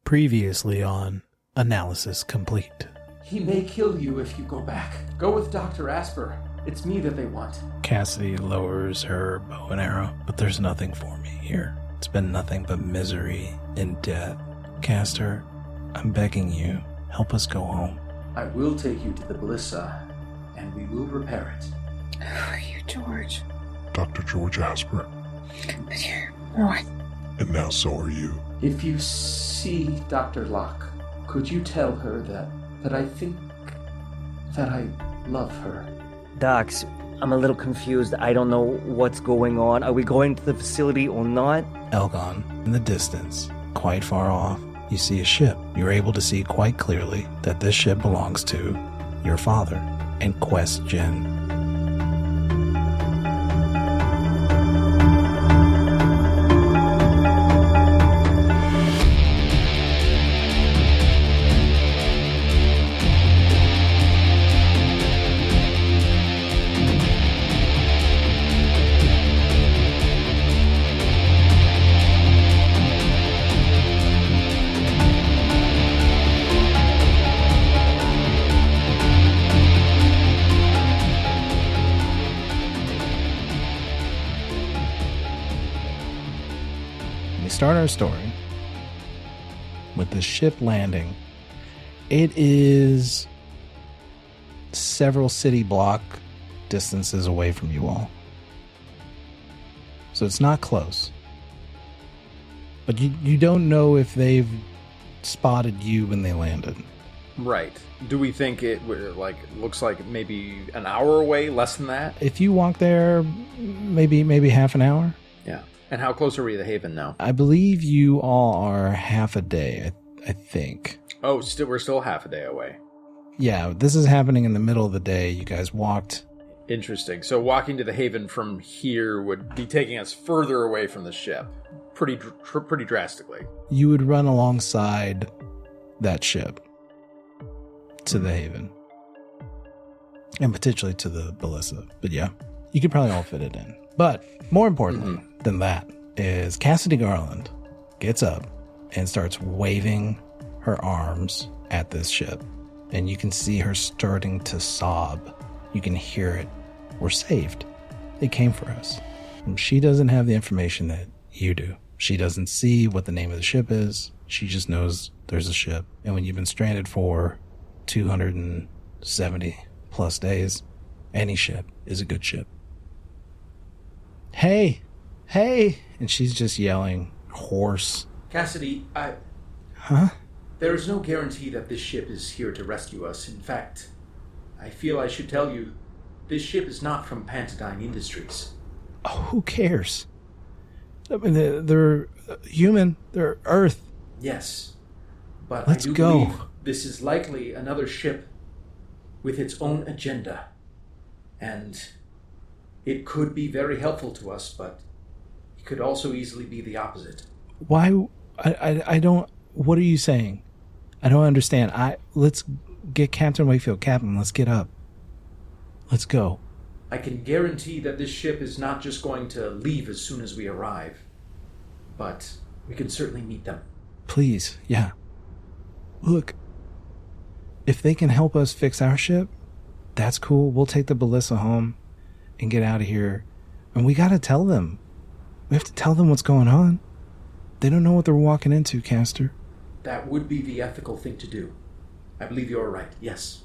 Previously on Analysis Complete. He may kill you if you go back. Go with Dr. Asper. It's me that they want. Cassidy lowers her bow and arrow, but there's nothing for me here. It's been nothing but misery and death. Castor, I'm begging you, help us go home. I will take you to the Ballista, and we will repair it. Who are you, George? Dr. George Asper. But you're what? And now so are you. If you see Dr. Locke, could you tell her that I think that I love her? Docs, I'm a little confused. I don't know what's going on. Are we going to the facility or not? Elgon, in the distance, quite far off, you see a ship. You're able to see quite clearly that this ship belongs to your father and Quest Jin. Start our story with the ship landing. It is several city block distances away from you all. So it's not close. But you don't know if they've spotted you when they landed. Right. Do we think it looks like maybe an hour away, less than that? If you walk there, maybe half an hour. Yeah. And how close are we to the Haven now? I believe you all are half a day, I think. Oh, we're still half a day away. Yeah, this is happening in the middle of the day. You guys walked. Interesting. So walking to the Haven from here would be taking us further away from the ship. Pretty drastically. You would run alongside that ship to the Haven. And potentially to the Ballista. But yeah, you could probably all fit it in. But more importantly than that is Cassidy Garland gets up and starts waving her arms at this ship. And you can see her starting to sob. You can hear it. We're saved. They came for us. And she doesn't have the information that you do. She doesn't see what the name of the ship is. She just knows there's a ship. And when you've been stranded for 270 plus days, any ship is a good ship. Hey! And she's just yelling, hoarse. Cassidy, Huh? There is no guarantee that this ship is here to rescue us. In fact, I feel I should tell you, this ship is not from Pantadine Industries. Oh, who cares? I mean, they're human. They're Earth. Yes, but Let's I do go. believe this is likely another ship with its own agenda. And it could be very helpful to us, but it could also easily be the opposite. Why? I don't... What are you saying? I don't understand. Let's get Captain Wakefield. Captain, let's get up. Let's go. I can guarantee that this ship is not just going to leave as soon as we arrive, but we can certainly meet them. Please, yeah. Look, if they can help us fix our ship, that's cool. We'll take the Ballista home and get out of here. And we gotta tell them. We have to tell them what's going on. They don't know what they're walking into, Castor. That would be the ethical thing to do. I believe you're right, yes.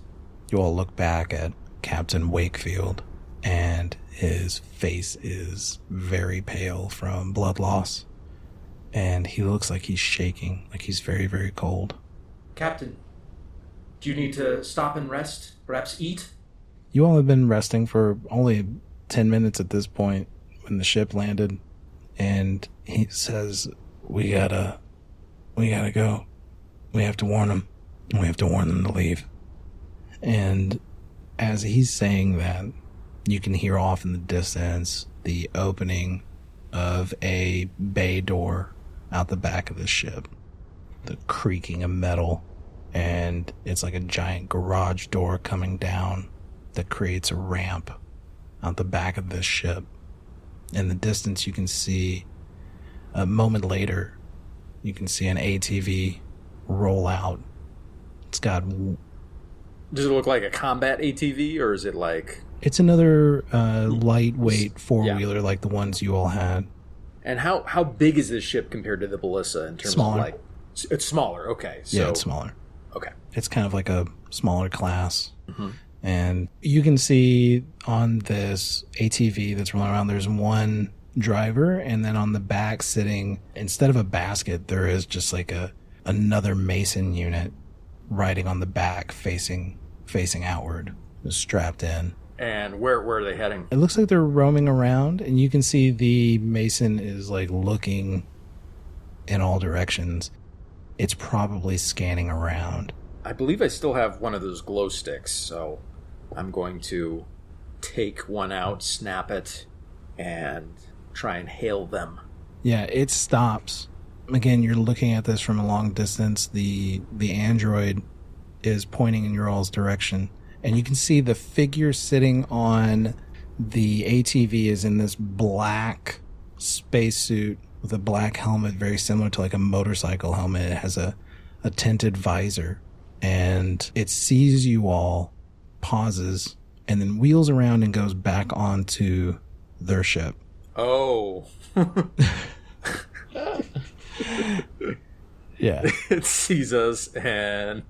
You all look back at Captain Wakefield, and his face is very pale from blood loss. And he looks like he's shaking, like he's very, very cold. Captain, do you need to stop and rest? Perhaps eat? You all have been resting for only 10 minutes at this point when the ship landed. And he says, we gotta go. We have to warn them. We have to warn them to leave. And as he's saying that, you can hear off in the distance the opening of a bay door out the back of the ship. The creaking of metal. And it's like a giant garage door coming down that creates a ramp out the back of this ship. In the distance, you can see, a moment later, you can see an ATV roll out. It's got... Does it look like a combat ATV, or is it like... It's another lightweight four-wheeler like the ones you all had. And how big is this ship compared to the Ballista in terms Smaller. of like... It's smaller, okay. So, Yeah, it's smaller. Okay. It's kind of like a smaller class. And you can see on this ATV that's rolling around, there's one driver, and then on the back sitting, instead of a basket, there is just like another Mason unit riding on the back facing outward, strapped in. And where are they heading? It looks like they're roaming around, and you can see the Mason is like looking in all directions. It's probably scanning around. I believe I still have one of those glow sticks, so I'm going to take one out, snap it, and try and hail them. Yeah, it stops. Again, you're looking at this from a long distance. The android is pointing in your all's direction. And you can see the figure sitting on the ATV is in this black spacesuit with a black helmet, very similar to like a motorcycle helmet. It has a tinted visor. And it sees you all, pauses, and then wheels around and goes back onto their ship. Oh. Yeah. It sees us and...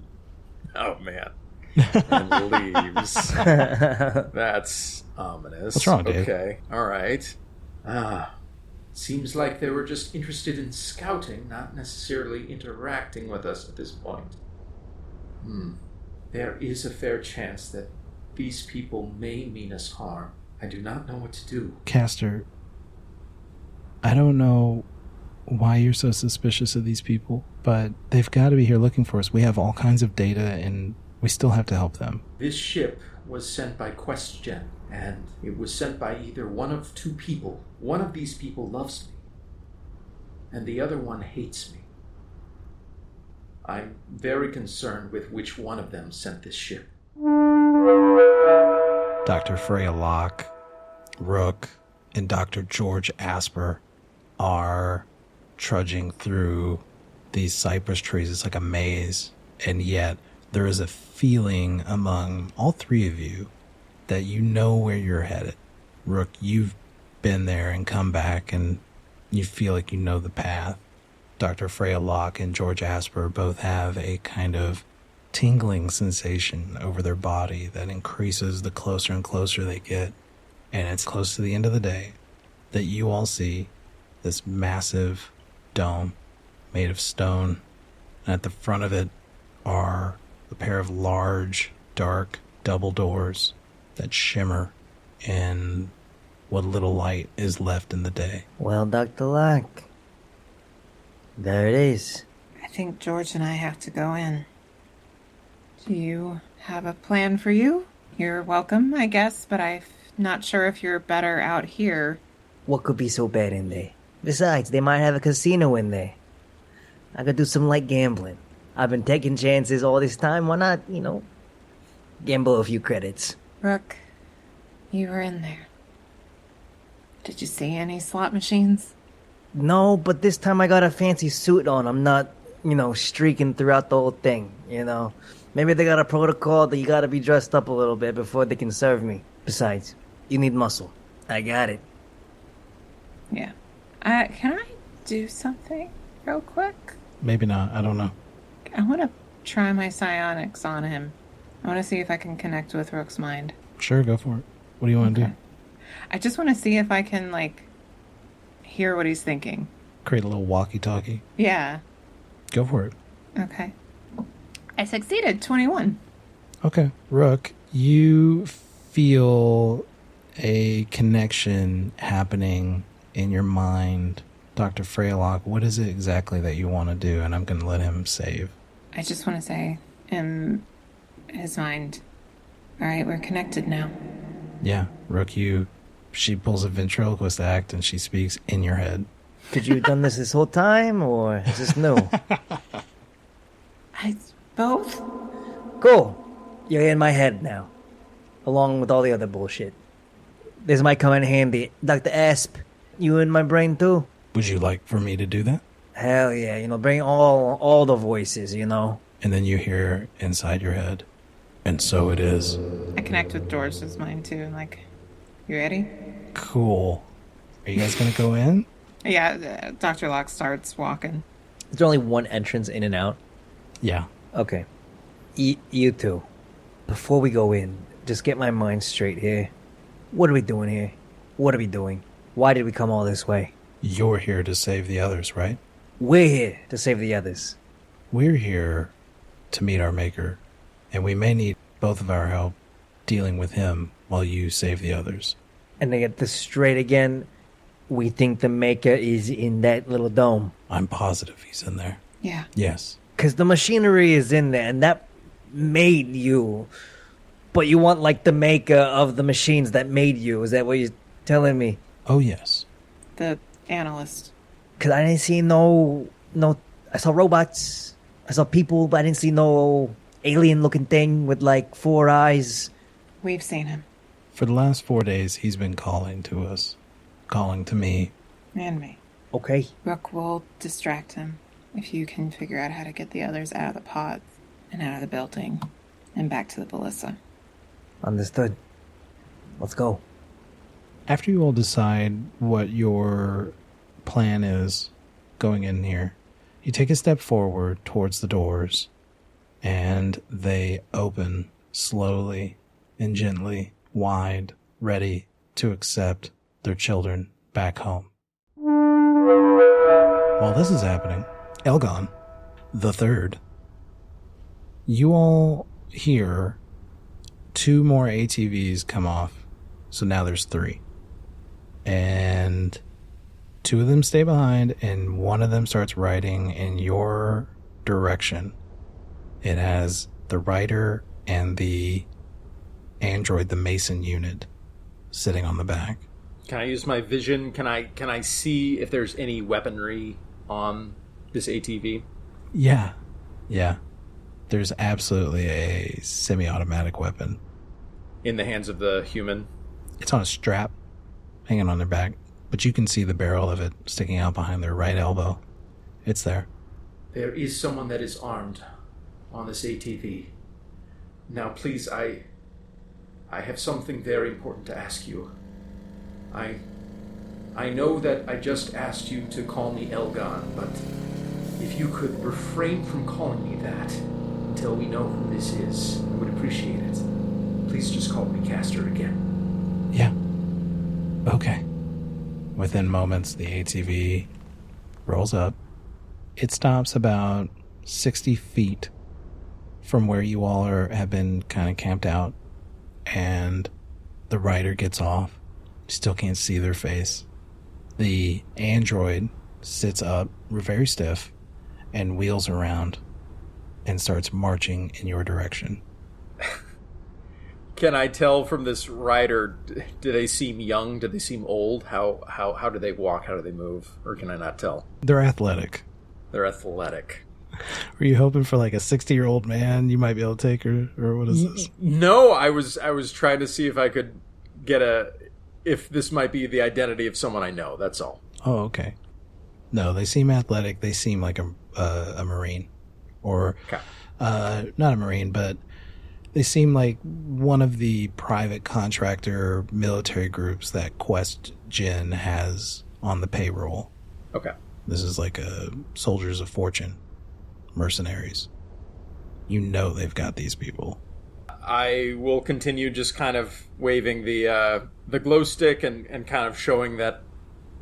Oh, man. And leaves. That's ominous. What's wrong, Dave? Okay. All right. Seems like they were just interested in scouting, not necessarily interacting with us at this point. There is a fair chance that these people may mean us harm. I do not know what to do. Castor, I don't know why you're so suspicious of these people, but they've got to be here looking for us. We have all kinds of data, and we still have to help them. This ship was sent by QuestGen, and it was sent by either one of two people. One of these people loves me, and the other one hates me. I'm very concerned with which one of them sent this ship. Dr. Freya Locke, Rook, and Dr. George Asper are trudging through these cypress trees. It's like a maze, and yet there is a feeling among all three of you that you know where you're headed. Rook, you've been there and come back, and you feel like you know the path. Dr. Freya Locke and George Asper both have a kind of tingling sensation over their body that increases the closer and closer they get. And it's close to the end of the day that you all see this massive dome made of stone. And at the front of it are a pair of large, dark, double doors that shimmer in what little light is left in the day. Well, Dr. Locke, there it is. I think George and I have to go in. Do you have a plan for you? You're welcome, I guess, but I'm not sure if you're better out here. What could be so bad in there? Besides, they might have a casino in there. I could do some light gambling. I've been taking chances all this time. Why not, gamble a few credits? Rook, you were in there. Did you see any slot machines? No, but this time I got a fancy suit on. I'm not, streaking throughout the whole thing, Maybe they got a protocol that you gotta be dressed up a little bit before they can serve me. Besides, you need muscle. I got it. Yeah. Can I do something real quick? Maybe not. I don't know. I want to try my psionics on him. I want to see if I can connect with Rook's mind. Sure, go for it. What do you want to do? I just want to see if I can, hear what he's thinking. Create a little walkie-talkie. Yeah. Go for it. Okay. I succeeded. 21. Okay. Rook, you feel a connection happening in your mind. Dr. Freya Locke, what is it exactly that you want to do? And I'm going to let him save. I just want to say, in his mind, all right, we're connected now. Yeah. Rook, she pulls a ventriloquist act and she speaks in your head. Could you have done this whole time, or is this new? Both? Cool. You're in my head now, along with all the other bullshit. This might come in handy. Dr. Asp, you in my brain too? Would you like for me to do that? Hell yeah, bring all the voices, And then you hear inside your head, and so it is. I connect with George's mind too. I'm like, you ready? Cool. Are you guys gonna go in? Yeah, Dr. Locke starts walking. Is there only one entrance in and out? Yeah. Okay. You two, before we go in, just get my mind straight here. What are we doing here? What are we doing? Why did we come all this way? You're here to save the others, right? We're here to save the others. We're here to meet our maker, and we may need both of our help dealing with him while you save the others. And to get this straight again, we think the maker is in that little dome. I'm positive he's in there. Yeah. Yes. Because the machinery is in there, and that made you. But you want, like, the maker of the machines that made you. Is that what you're telling me? Oh, yes. The analyst. Because I didn't see no... I saw robots. I saw people, but I didn't see no alien-looking thing with, like, 4 eyes. We've seen him. For the last 4 days, he's been calling to us. Calling to me. And me. Okay. Rook will distract him if you can figure out how to get the others out of the pods and out of the building and back to the Ballista. Understood. Let's go. After you all decide what your plan is going in here, you take a step forward towards the doors, and they open slowly and gently, wide, ready to accept their children back home. While this is happening, Elgon, the third, you all hear 2 more ATVs come off, so now there's 3. And 2 of them stay behind, and 1 of them starts riding in your direction. It has the rider and the android, the Mason unit, sitting on the back. Can I use my vision? Can I see if there's any weaponry on this ATV? Yeah. There's absolutely a semi-automatic weapon. In the hands of the human? It's on a strap, hanging on their back, but you can see the barrel of it sticking out behind their right elbow. It's there. There is someone that is armed on this ATV. Now, please, I have something very important to ask you. I know that I just asked you to call me Elgon, but if you could refrain from calling me that until we know who this is, I would appreciate it. Please just call me Castor again. Yeah. Okay. Within moments, the ATV rolls up. It stops about 60 feet from where you all have been kind of camped out, and the rider gets off. Still can't see their face. The android sits up, very stiff, and wheels around and starts marching in your direction. Can I tell from this rider, do they seem young? Do they seem old? How do they walk? How do they move? Or can I not tell? They're athletic. They're athletic. Were you hoping for like a 60-year-old man you might be able to take, or what is this? No, I was trying to see if I could get if this might be the identity of someone I know. That's all. Oh, okay. No, they seem athletic. They seem like a Marine, or not a Marine, but they seem like one of the private contractor military groups that Quest Gen has on the payroll. Okay. This is like a Soldiers of Fortune, mercenaries. You know they've got these people. I will continue just kind of waving the glow stick and kind of showing that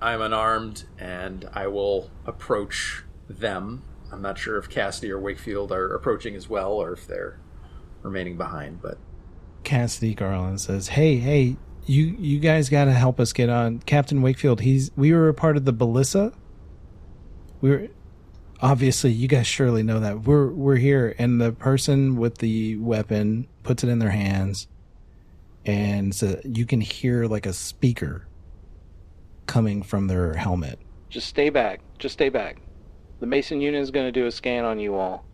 I'm unarmed, and I will approach them. I'm not sure if Cassidy or Wakefield are approaching as well, or if they're remaining behind, but Cassidy Garland says, Hey, you guys gotta help us get on. Captain Wakefield, we were a part of the Ballista. Obviously, you guys surely know that. We're here, and the person with the weapon puts it in their hands, and so you can hear like a speaker coming from their helmet. Just stay back. The Mason unit is going to do a scan on you all.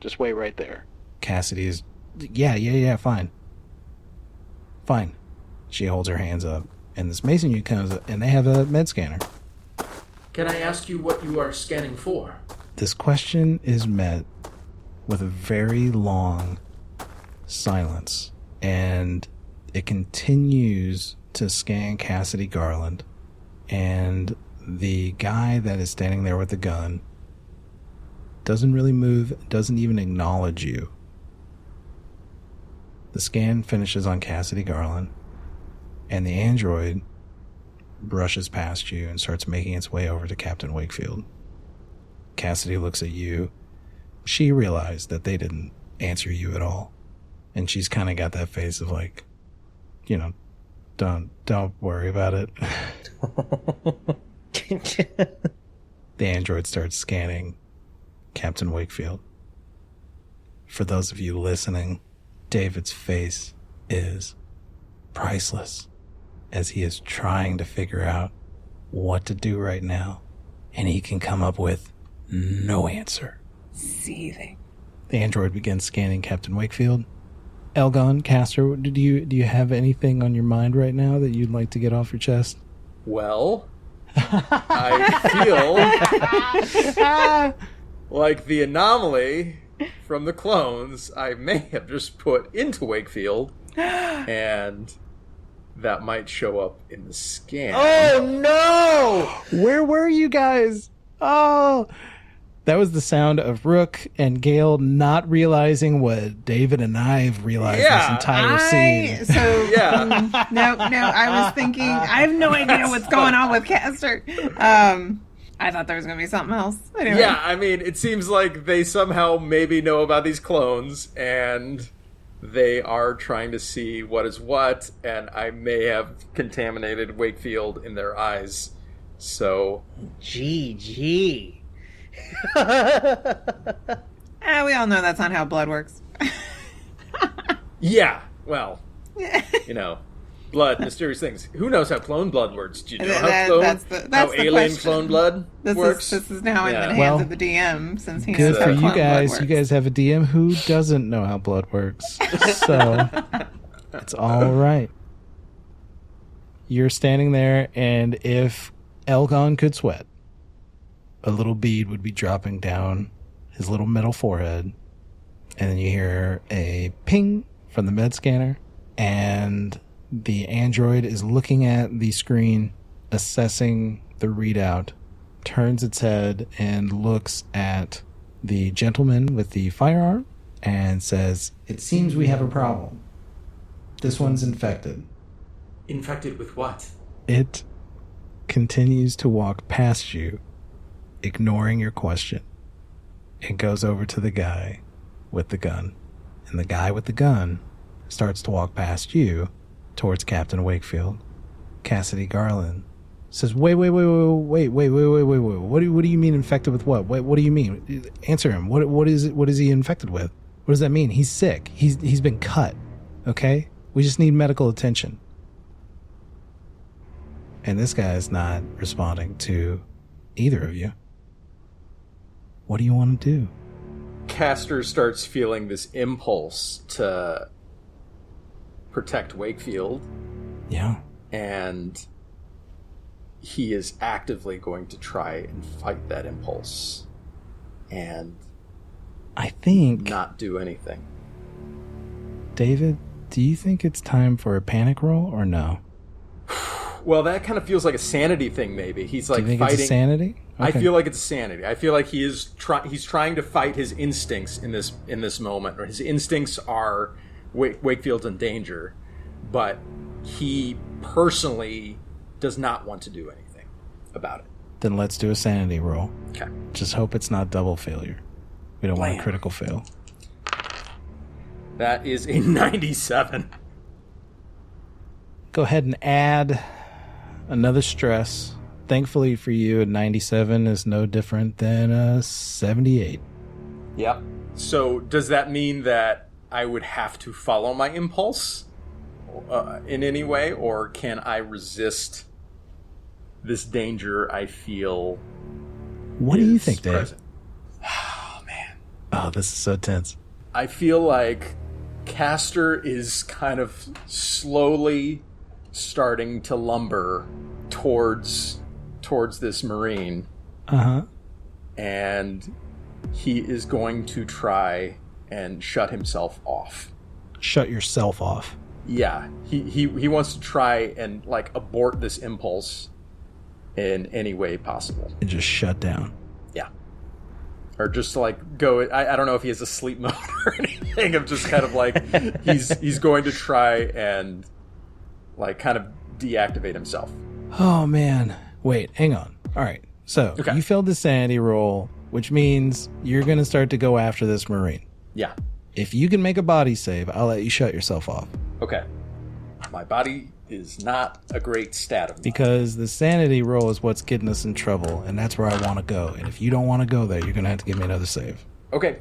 Just wait right there. Cassidy's, yeah, fine. She holds her hands up, and this Mason unit comes up, and they have a med scanner. Can I ask you what you are scanning for? This question is met with a very long silence, and it continues to scan Cassidy Garland, and the guy that is standing there with the gun doesn't really move, doesn't even acknowledge you. The scan finishes on Cassidy Garland, and the android brushes past you and starts making its way over to Captain Wakefield. Cassidy looks at you. She realized that they didn't answer you at all, and she's kind of got that face of like, you know, don't worry about it. The android starts scanning Captain Wakefield. For those of you listening, David's face is priceless as he is trying to figure out what to do right now, and he can come up with no answer. Seething. The android begins scanning Captain Wakefield. Elgon, Castor, do you have anything on your mind right now that you'd like to get off your chest? Well, I feel like the anomaly from the clones I may have just put into Wakefield, and that might show up in the scan. Oh no! Where were you guys? Oh, that was the sound of Rook and Gail not realizing what David and I have realized this entire scene. No, I was thinking, I have no idea what's going on with Castor. I thought there was going to be something else. Anyway. Yeah, I mean, it seems like they somehow maybe know about these clones, and they are trying to see what is what, and I may have contaminated Wakefield in their eyes. So, GG. We all know that's not how blood works. yeah, well, you know, blood, mysterious things. Who knows how clone blood works? Do you know That's the alien question. clone blood works? This is now in the hands Well, of the DM, since he Good knows for how you clone blood guys. works. You guys have a DM who doesn't know how blood works. So, it's all right. You're standing there, and if Elgon could sweat, a little bead would be dropping down his little metal forehead, and then you hear a ping from the med scanner, and the android is looking at the screen, assessing the readout, turns its head and looks at the gentleman with the firearm and says, "It seems we have a problem. This one's infected." Infected with what? It continues to walk past you, ignoring your question. It goes over to the guy with the gun, and the guy with the gun starts to walk past you towards Captain Wakefield. Cassidy Garland says, wait. What do you mean infected with what? What do you mean? Answer him. What is it? What is he infected with? What does that mean? He's sick. He's been cut. Okay? We just need medical attention. And this guy is not responding to either of you. What do you want to do? Castor starts feeling this impulse to protect Wakefield. Yeah. And he is actively going to try and fight that impulse. And I think... not do anything. David, do you think it's time for a panic roll or no? Well, that kind of feels like a sanity thing, maybe. He's like do you think fighting. It's a sanity? Okay. I feel like it's sanity. I feel like he's trying to fight his instincts in this moment, or his instincts are Wakefield's in danger, but he personally does not want to do anything about it. Then let's do a sanity roll. Okay. Just hope it's not double failure. We don't want a critical fail. That is a 97. Go ahead and add another stress. Thankfully for you, a 97 is no different than a 78. Yep. So does that mean that I would have to follow my impulse in any way, or can I resist this danger I feel? What do you think, Dave? Present? Oh, man. Oh, this is so tense. I feel like Castor is kind of slowly starting to lumber towards towards this Marine. Uh-huh. And he is going to try and shut himself off. Shut yourself off. Yeah. He wants to try and, like, abort this impulse in any way possible. And just shut down. Yeah. Or just, like, go... I don't know if he has a sleep mode or anything. I'm just kind of like... he's going to try and, like, kind of deactivate himself. Oh, man. Wait, hang on. All right. So, You failed the sanity roll, which means you're going to start to go after this Marine. Yeah. If you can make a body save, I'll let you shut yourself off. Okay. My body is not a great stat of mine. Because the sanity roll is what's getting us in trouble, and that's where I want to go. And if you don't want to go there, you're going to have to give me another save. Okay.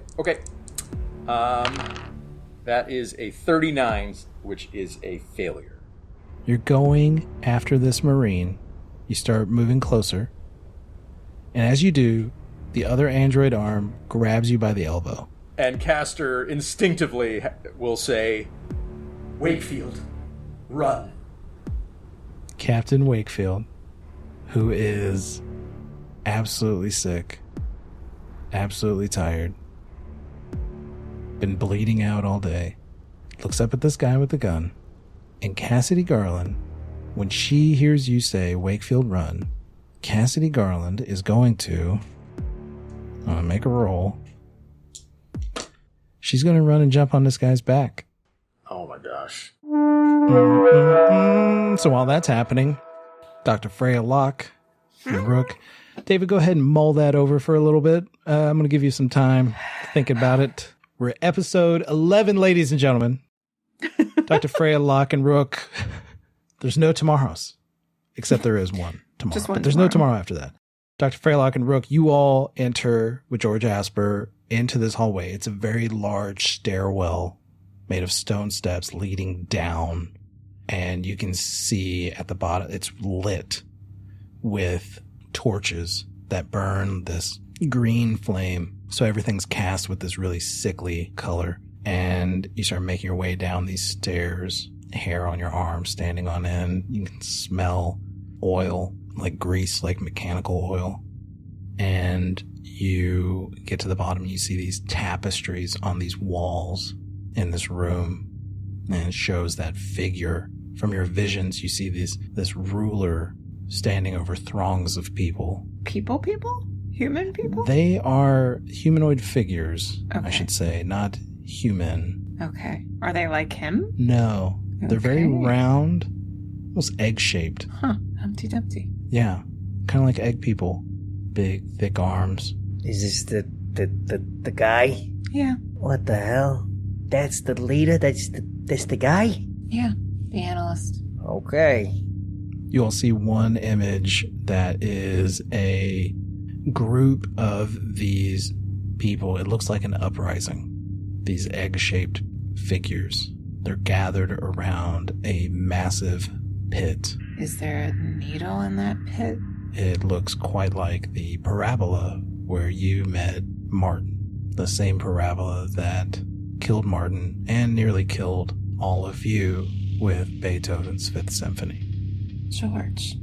That is a 39, which is a failure. You're going after this Marine. You start moving closer. And as you do, the other android arm grabs you by the elbow. And Castor instinctively will say, Wakefield, run. Captain Wakefield, who is absolutely sick, absolutely tired, been bleeding out all day, looks up at this guy with the gun, and Cassidy Garland, when she hears you say, Wakefield, run, Cassidy Garland is going to make a roll. She's going to run and jump on this guy's back. oh my gosh. So while that's happening, Dr. Freya, Locke, and Rook, David, go ahead and mull that over for a little bit. I'm going to give you some time to think about it. We're at episode 11, ladies and gentlemen. Dr. Freya, Locke, and Rook. There's no tomorrows, except there is one tomorrow. Just one but there's no tomorrow after that. Dr. Freya, Locke, and Rook, you all enter with George Asper into this hallway. It's a very large stairwell made of stone steps leading down. And you can see at the bottom, it's lit with torches that burn this green flame. So everything's cast with this really sickly color. And you start making your way down these stairs, hair on your arm standing on end. You can smell oil, like grease, like mechanical oil. And you get to the bottom and you see these tapestries on these walls in this room. And it shows that figure. From your visions, you see this ruler standing over throngs of people. People? Human people? They are humanoid figures, I Okay. should say, not human. Okay. Are they like him? No. They're very Okay. round, almost egg-shaped. Huh. Humpty Dumpty. Yeah. Kind of like egg people. Big, thick arms. Is this the guy? Yeah. What the hell? That's the leader? That's the guy? Yeah. The analyst. Okay. You all see one image that is a group of these people. It looks like an uprising. These egg-shaped figures. They're gathered around a massive pit. Is there a needle in that pit? It looks quite like the parabola where you met Martin. The same parabola that killed Martin and nearly killed all of you with Beethoven's Fifth Symphony. George.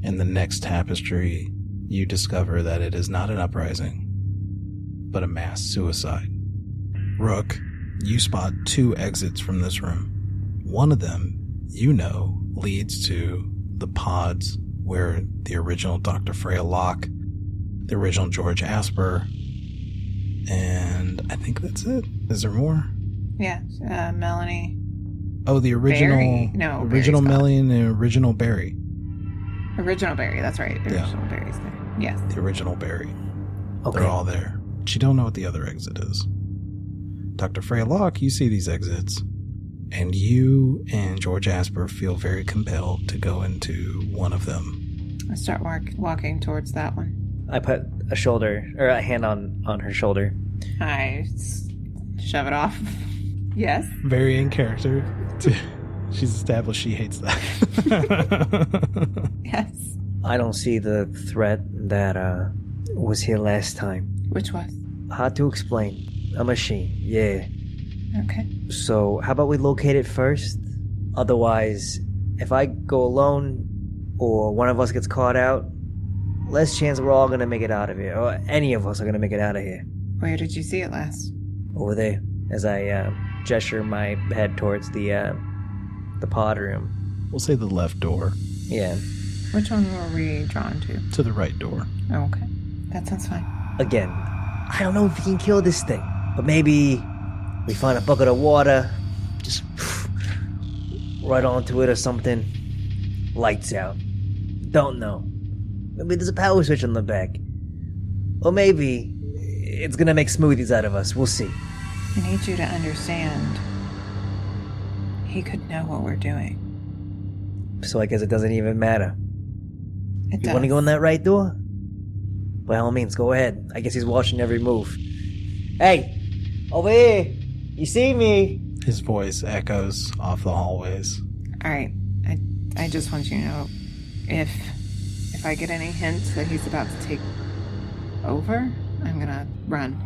In the next tapestry, you discover that it is not an uprising, but a mass suicide. Rook, you spot 2 exits from this room. One of them, you know, leads to the pods where the original Dr. Freya Locke, the original George Asper, and I think that's it. Is there more? Yeah. Melanie. Oh, the original, Barry? No, original Barry's gone. Million and original Barry. Original Barry. That's right. Yeah. Original Barry's there. Yes. The original Barry. Okay. They're all there. But you don't know what the other exit is. Dr. Freya Locke, you see these exits, and you and George Asper feel very compelled to go into one of them. I start walking towards that one. I put a hand on her shoulder. I shove it off. Yes. Very in character. She's established she hates that. Yes. I don't see the threat that was here last time. Which was? Hard to explain. A machine, yeah. Okay. So how about we locate it first? Otherwise, if I go alone or one of us gets caught out, less chance we're all gonna make it out of here, or any of us are gonna make it out of here. Where did you see it last? Over there, as I gesture my head towards the pod room. We'll say the left door. Yeah. Which one were we drawn to? To the right door. Oh, okay. That sounds fine. Again, I don't know if we can kill this thing, but maybe we find a bucket of water, just right onto it or something. Lights out. Don't know. Maybe there's a power switch on the back. Or maybe it's gonna make smoothies out of us. We'll see. I need you to understand. He could know what we're doing. So I guess it doesn't even matter. It You does. want to go in that right door? By all means, go ahead. I guess he's watching every move. Hey! Over here! You see me? His voice echoes off the hallways. All right. I just want you to know, if I get any hint that he's about to take over, I'm gonna run.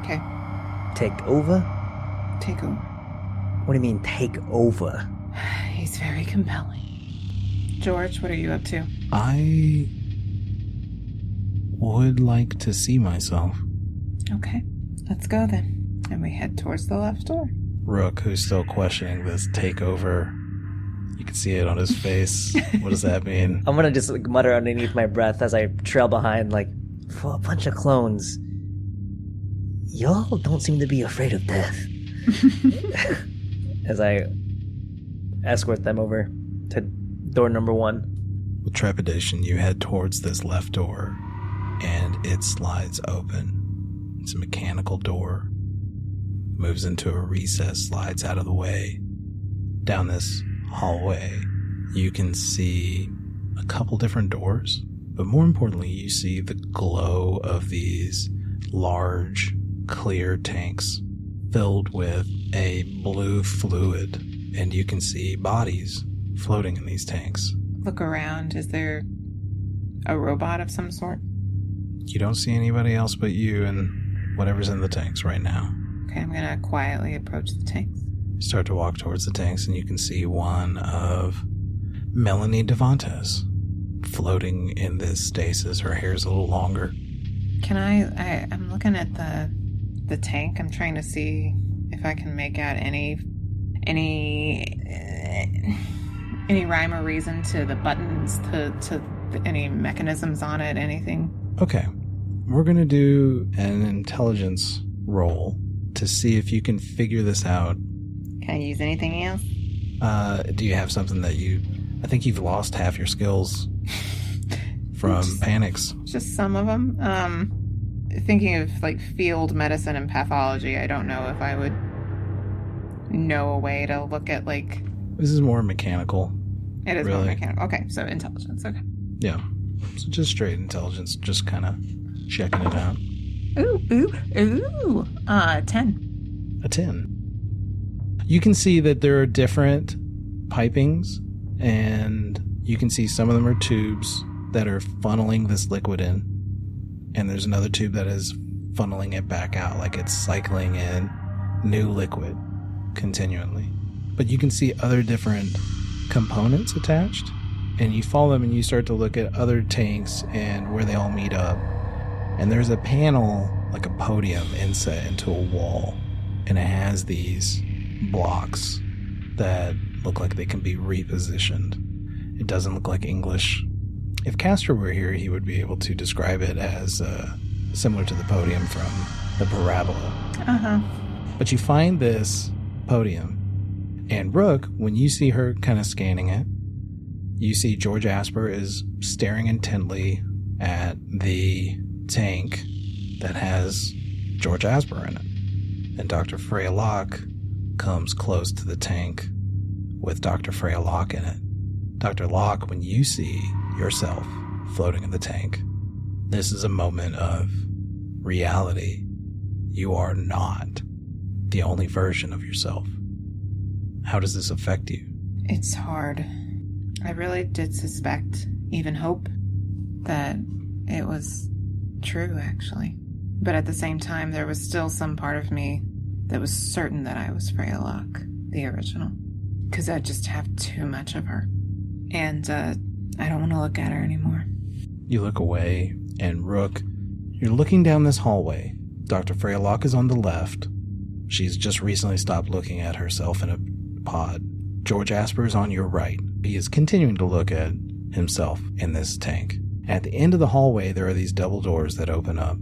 Okay? Take over? Take over. What do you mean, take over? He's very compelling. George, what are you up to? I would like to see myself. Okay. Let's go then. And we head towards the left door. Rook, who's still questioning this takeover, you can see it on his face. What does that mean? I'm gonna just mutter underneath my breath as I trail behind, like, for a bunch of clones. Y'all don't seem to be afraid of death. As I escort them over to door number 1. With trepidation, you head towards this left door, and it slides open. It's a mechanical door. Moves into a recess, slides out of the way. Down this hallway, you can see a couple different doors, but more importantly, you see the glow of these large, clear tanks filled with a blue fluid, and you can see bodies floating in these tanks. Look around. Is there a robot of some sort? You don't see anybody else but you and whatever's in the tanks right now. Okay, I'm gonna quietly approach the tanks. You start to walk towards the tanks, and you can see one of Melanie Devantes floating in this stasis. Her hair's a little longer. Can I'm looking at the tank. I'm trying to see if I can make out any rhyme or reason to the buttons, to any mechanisms on it, anything. Okay. We're going to do an intelligence roll to see if you can figure this out. Can I use anything else? Do you have something that I think you've lost half your skills from panics. Just some of them. Thinking of like field medicine and pathology, I don't know if I would know a way to look at like... This is more mechanical. It is really. more mechanical. Okay, so intelligence, okay. Yeah. So just straight intelligence, just kind of checking it out. Ooh. 10. A 10. You can see that there are different pipings, and you can see some of them are tubes that are funneling this liquid in, and there's another tube that is funneling it back out, like it's cycling in new liquid continually. But you can see other different components attached, and you follow them and you start to look at other tanks and where they all meet up. And there's a panel, like a podium, inset into a wall, and it has these blocks that look like they can be repositioned. It doesn't look like English. If Castor were here, he would be able to describe it as similar to the podium from the parabola. Uh-huh. But you find this podium, and Rook, when you see her kind of scanning it, you see George Asper is staring intently at the tank that has George Asper in it. And Dr. Freya Locke comes close to the tank with Dr. Freya Locke in it. Dr. Locke, when you see yourself floating in the tank, this is a moment of reality. You are not the only version of yourself. How does this affect you? It's hard. I really did suspect, even hope, that it was true, actually. But at the same time, there was still some part of me that was certain that I was Freya Locke, the original. Because I just have too much of her. And I don't want to look at her anymore. You look away, and Rook, you're looking down this hallway. Dr. Freya Locke is on the left. She's just recently stopped looking at herself in a pod. George Asper is on your right. He is continuing to look at himself in this tank. At the end of the hallway, there are these double doors that open up.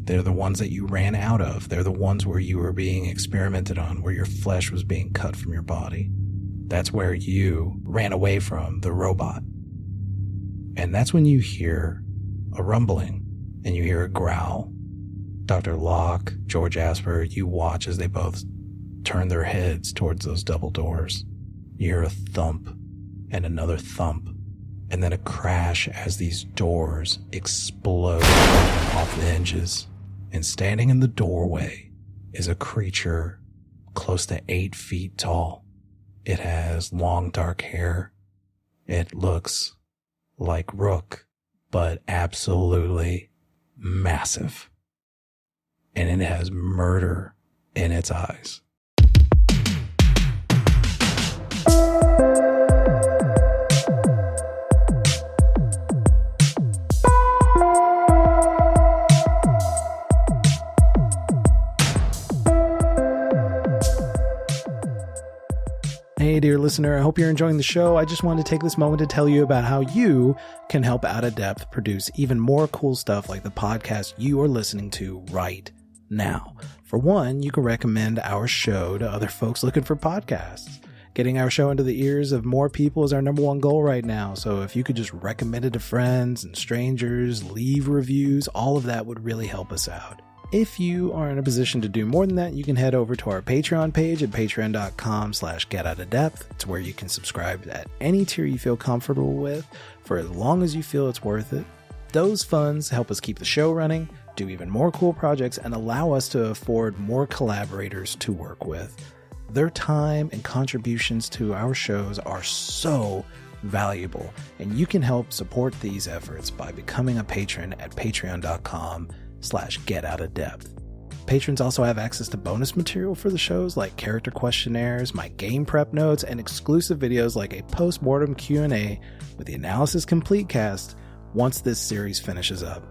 They're the ones that you ran out of. They're the ones where you were being experimented on, where your flesh was being cut from your body. That's where you ran away from the robot. And that's when you hear a rumbling and you hear a growl. Dr. Locke, George Asper, you watch as they both turn their heads towards those double doors. You hear a thump and another thump, and then a crash as these doors explode off the hinges. And standing in the doorway is a creature close to 8 feet tall. It has long dark hair. It looks like Rook, but absolutely massive. And it has murder in its eyes. Hey, dear listener, I hope you're enjoying the show. I just wanted to take this moment to tell you about how you can help Out of Depth produce even more cool stuff like the podcast you are listening to right now. For one, you can recommend our show to other folks looking for podcasts. Getting our show into the ears of more people is our number one goal right now. So if you could just recommend it to friends and strangers, leave reviews, all of that would really help us out. If you are in a position to do more than that, you can head over to our Patreon page at patreon.com/getoutofdepth. It's where you can subscribe at any tier you feel comfortable with for as long as you feel it's worth it. Those funds help us keep the show running, do even more cool projects, and allow us to afford more collaborators to work with. Their time and contributions to our shows are so valuable, and you can help support these efforts by becoming a patron at patreon.com/getoutofdepth. Patrons also have access to bonus material for the shows like character questionnaires, my game prep notes, and exclusive videos like a post-mortem Q&A with the Analysis Complete cast once this series finishes up.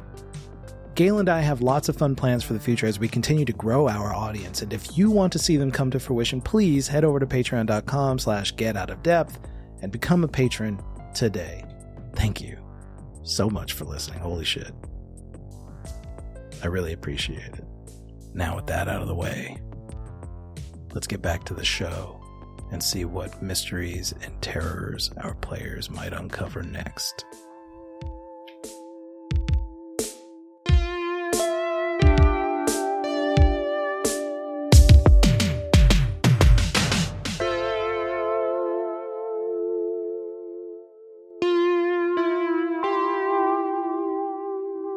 Gail and I have lots of fun plans for the future as we continue to grow our audience, and if you want to see them come to fruition, please head over to patreon.com/getoutofdepth and become a patron today. Thank you so much for listening. Holy shit. I really appreciate it. Now with that out of the way, let's get back to the show and see what mysteries and terrors our players might uncover next.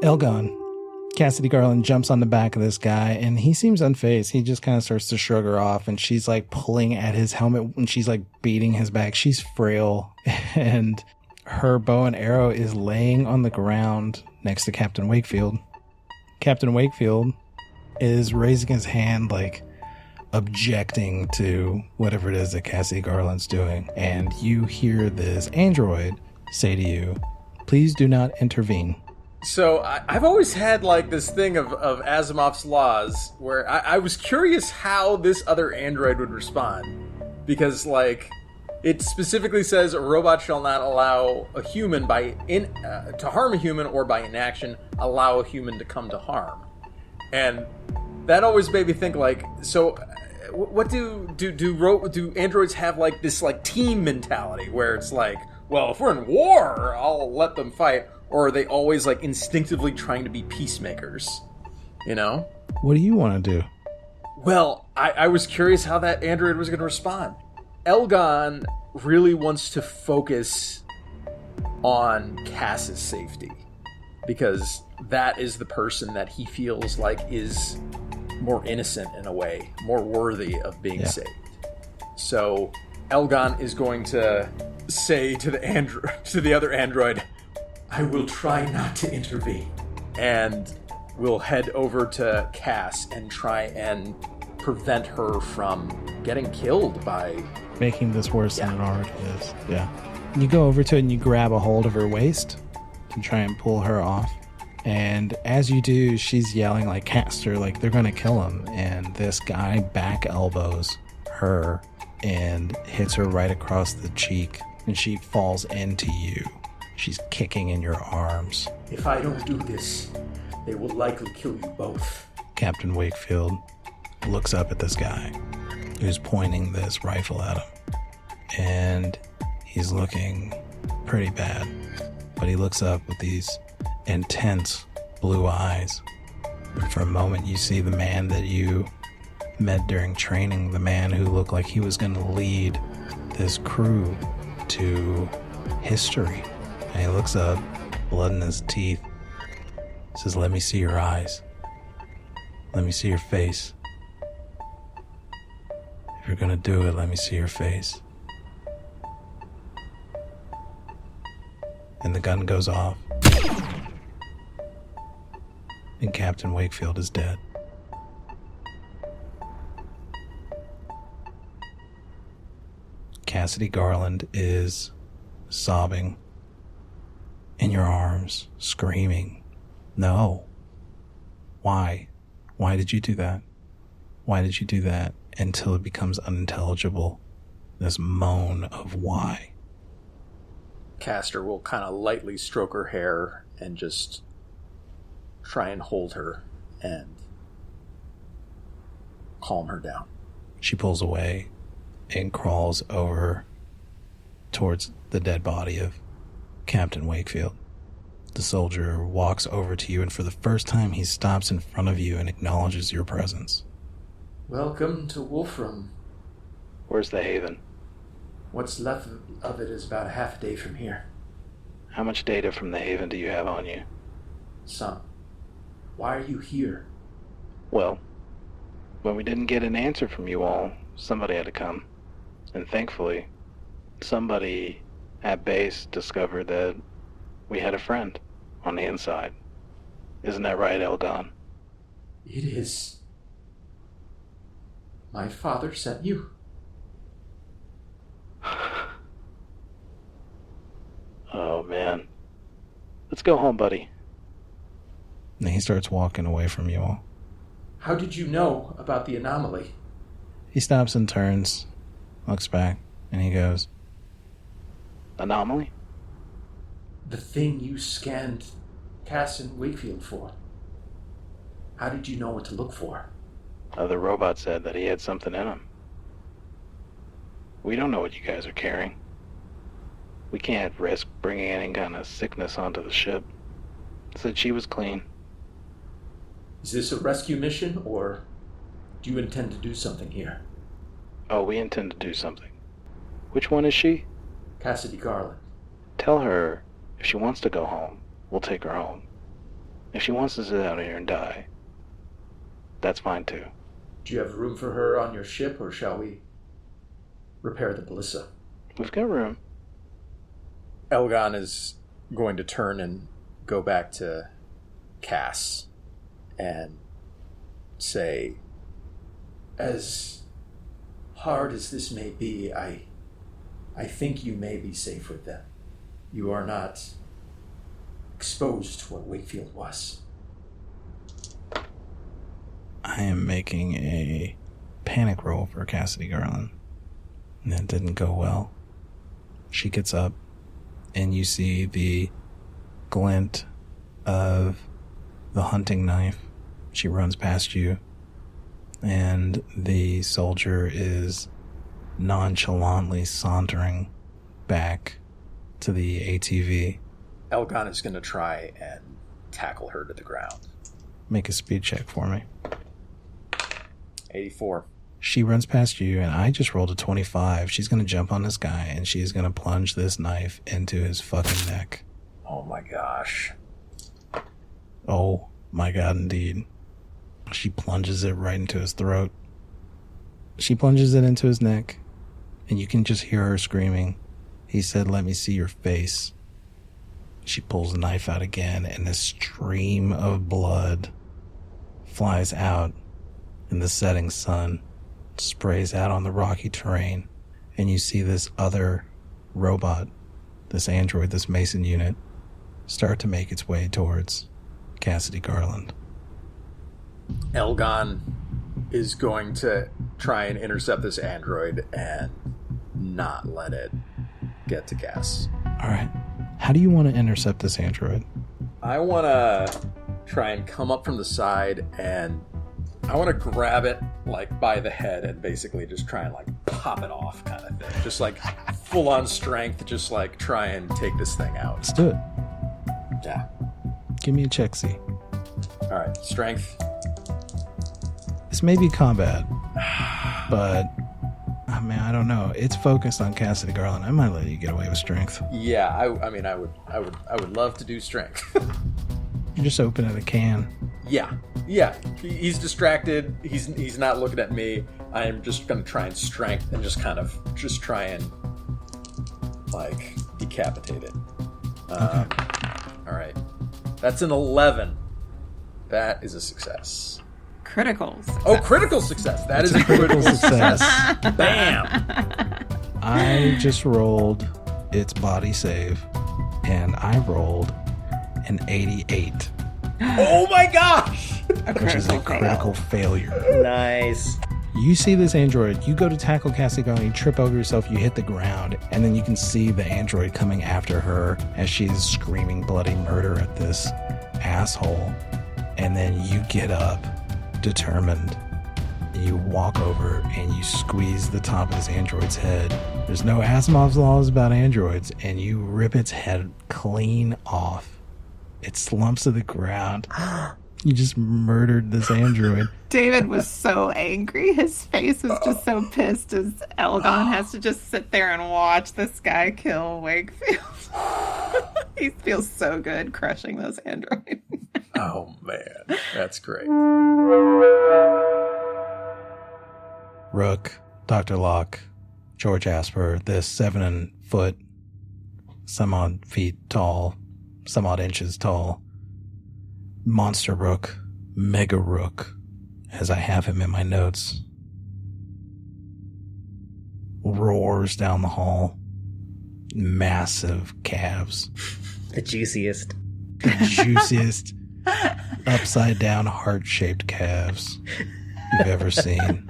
Elgon. Cassidy Garland jumps on the back of this guy and he seems unfazed. He just kind of starts to shrug her off and she's like pulling at his helmet and she's like beating his back. She's frail and her bow and arrow is laying on the ground next to Captain Wakefield. Captain Wakefield is raising his hand like objecting to whatever it is that Cassidy Garland's doing. And you hear this android say to you, "Please do not intervene." So I've always had like this thing of Asimov's laws where I was curious how this other android would respond, because like it specifically says a robot shall not allow a human to harm a human or by inaction allow a human to come to harm, and that always made me think like, so what do androids have like this like team mentality where it's like, well, if we're in war I'll let them fight? Or are they always, like, instinctively trying to be peacemakers? You know? What do you want to do? Well, I was curious how that android was going to respond. Elgon really wants to focus on Cass's safety, because that is the person that he feels like is more innocent in a way, more worthy of being saved. So Elgon is going to say to the other android, I will try not to intervene. And we'll head over to Cass and try and prevent her from getting killed by... making this worse than it already is. Yeah. You go over to it and you grab a hold of her waist to try and pull her off. And as you do, she's yelling like Castor, like they're gonna kill him. And this guy back elbows her and hits her right across the cheek. And she falls into you. She's kicking in your arms. If I don't do this, they will likely kill you both. Captain Wakefield looks up at this guy who's pointing this rifle at him. And he's looking pretty bad. But he looks up with these intense blue eyes. And for a moment you see the man that you met during training, the man who looked like he was going to lead this crew to history. And he looks up, blood in his teeth, says, "Let me see your eyes. Let me see your face. If you're gonna do it, let me see your face." And the gun goes off. And Captain Wakefield is dead. Cassidy Garland is sobbing in your arms, screaming, "No. Why? Why did you do that? Why did you do that?" Until it becomes unintelligible. This moan of why. Castor will kind of lightly stroke her hair and just try and hold her and calm her down. She pulls away and crawls over towards the dead body of Captain Wakefield. The soldier walks over to you, and for the first time he stops in front of you and acknowledges your presence. Welcome to Wolfram. Where's the Haven? What's left of it is about a half a day from here. How much data from the Haven do you have on you? Some. Why are you here? Well, when we didn't get an answer from you all, somebody had to come. And thankfully, somebody at base discovered that we had a friend on the inside. Isn't that right, Elgon? It is. My father sent you. Oh, man. Let's go home, buddy. And he starts walking away from you all. How did you know about the anomaly? He stops and turns, looks back, and he goes, Anomaly? The thing you scanned Cass and Wakefield for. How did you know what to look for? The robot said that he had something in him. We don't know what you guys are carrying. We can't risk bringing any kind of sickness onto the ship. Said she was clean. Is this a rescue mission, or do you intend to do something here? Oh, we intend to do something. Which one is she? Cassidy Garland. Tell her if she wants to go home, we'll take her home. If she wants to sit out here and die, that's fine too. Do you have room for her on your ship, or shall we repair the Ballista? We've got room. Elgon is going to turn and go back to Cass and say, as hard as this may be, I think you may be safe with them. You are not exposed to what Wakefield was. I am making a panic roll for Cassidy Garland. And that didn't go well. She gets up, and you see the glint of the hunting knife. She runs past you, and the soldier is nonchalantly sauntering back to the ATV. Elgon is going to try and tackle her to the ground. Make a speed check for me. 84. She runs past you, and I just rolled a 25. She's going to jump on this guy, and she's going to plunge this knife into his fucking neck. Oh my gosh. Oh my god, indeed. She plunges it right into his throat. She plunges it into his neck, and you can just hear her screaming. He said, "Let me see your face." She pulls the knife out again, and a stream of blood flies out in the setting sun, sprays out on the rocky terrain, and you see this other robot, this android, this Mason unit, start to make its way towards Cassidy Garland. Elgon is going to try and intercept this android and not let it get to Cass. All right. How do you want to intercept this android? I want to try and come up from the side, and I want to grab it like by the head and basically just try and like pop it off kind of thing. Just like full on strength, just like try and take this thing out. Let's do it. Yeah. Give me a check, C. All right. Strength. This may be combat, but I mean, I don't know. It's focused on Cassidy Garland. I might let you get away with strength. Yeah, I mean, I would love to do strength. You're just opening a can. Yeah. He's distracted. He's not looking at me. I am just gonna try and strength and just kind of just try and like decapitate it. Okay. All right. That's an 11. That is a success. Critical success. Oh, critical success. That is a critical success. Bam. I just rolled its body save, and I rolled an 88. Oh my gosh! Which is a critical failure. Nice. You see this android, you go to tackle Cassidy Garland, you trip over yourself, you hit the ground, and then you can see the android coming after her as she's screaming bloody murder at this asshole. And then you get up, determined. You walk over and you squeeze the top of this android's head. There's no Asimov's laws about androids, and you rip its head clean off. It slumps to the ground. You just murdered this android. David was so angry. His face was just so pissed as Elgon has to just sit there and watch this guy kill Wakefield. He feels so good crushing those androids. Oh man, that's great. Rook, Dr. Locke, George Asper, this 7 foot, some odd feet tall, some odd inches tall, monster Rook, Mega Rook, as I have him in my notes, roars down the hall, massive calves. The juiciest. The juiciest, upside down, heart-shaped calves you've ever seen.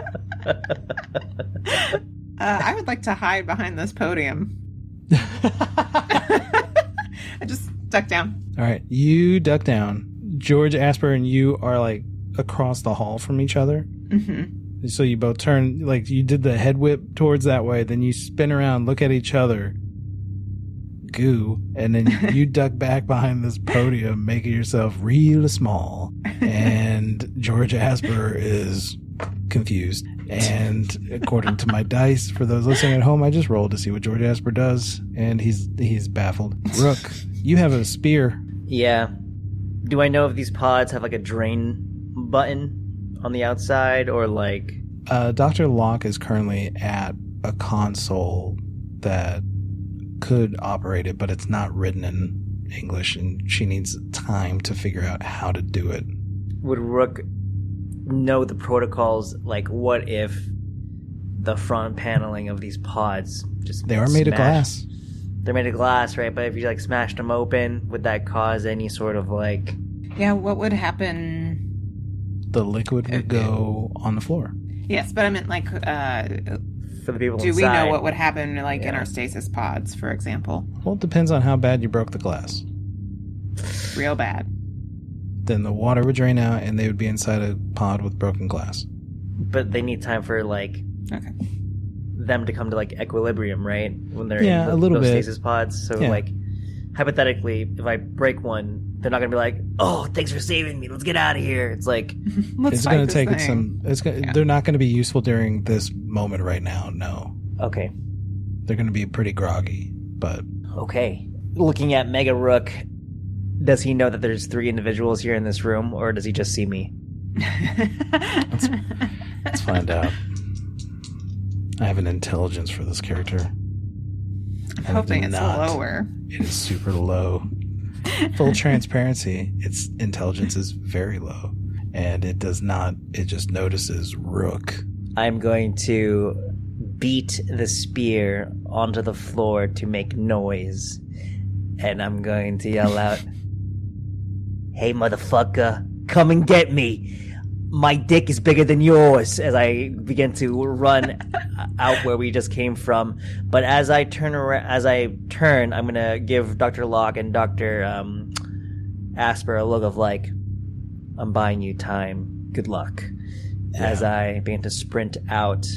I would like to hide behind this podium. I just duck down. All right, you duck down. George Asper and you are like across the hall from each other. Mm-hmm. So you both turn, like you did the head whip towards that way, then you spin around, look at each other, goo, and then you duck back behind this podium, making yourself real small. And George Asper is confused. And according to my dice, for those listening at home, I just rolled to see what George Asper does, and he's baffled. Rook, you have a spear. Yeah. Do I know if these pods have like a drain button on the outside or like... Dr. Locke is currently at a console that could operate it, but it's not written in English, and she needs time to figure out how to do it. Would Rook know the protocols? Like, what if the front paneling of these pods just... They are made of glass. They're made of glass, right? But if you like smashed them open, would that cause any sort of like... Yeah, what would happen? The liquid would go on the floor. Yes, but I meant like... for the people do inside. we know what would happen like in our stasis pods, for example? Well, it depends on how bad you broke the glass. Real bad. Then the water would drain out and they would be inside a pod with broken glass. But they need time for like... Okay. them to come to like equilibrium, right? When they're Yeah, in a little those bit. stasis pods. So Yeah. like hypothetically, if I break one, they're not gonna be like, "Oh, thanks for saving me. Let's get out of here." It's like Let's It's fight going to this take thing. it some. It's gonna, Yeah. They're not going to be useful during this moment right now. No, okay, they're going to be pretty groggy. But okay. Looking at Mega Rook, does he know that there's 3 individuals here in this room, or does he just see me? let's find out. I have an intelligence for this character. I'm hoping it's not. lower. It is super low. Full transparency, its intelligence is very low. And it does not, it just notices Rook. I'm going to beat the spear onto the floor to make noise And I'm going to yell out, "Hey, motherfucker, come and get me. My dick is bigger than yours," as I begin to run out where we just came from. But as I turn, I'm going to give Dr. Locke and Dr. Asper a look of like, "I'm buying you time. Good luck." Yeah. As I begin to sprint out,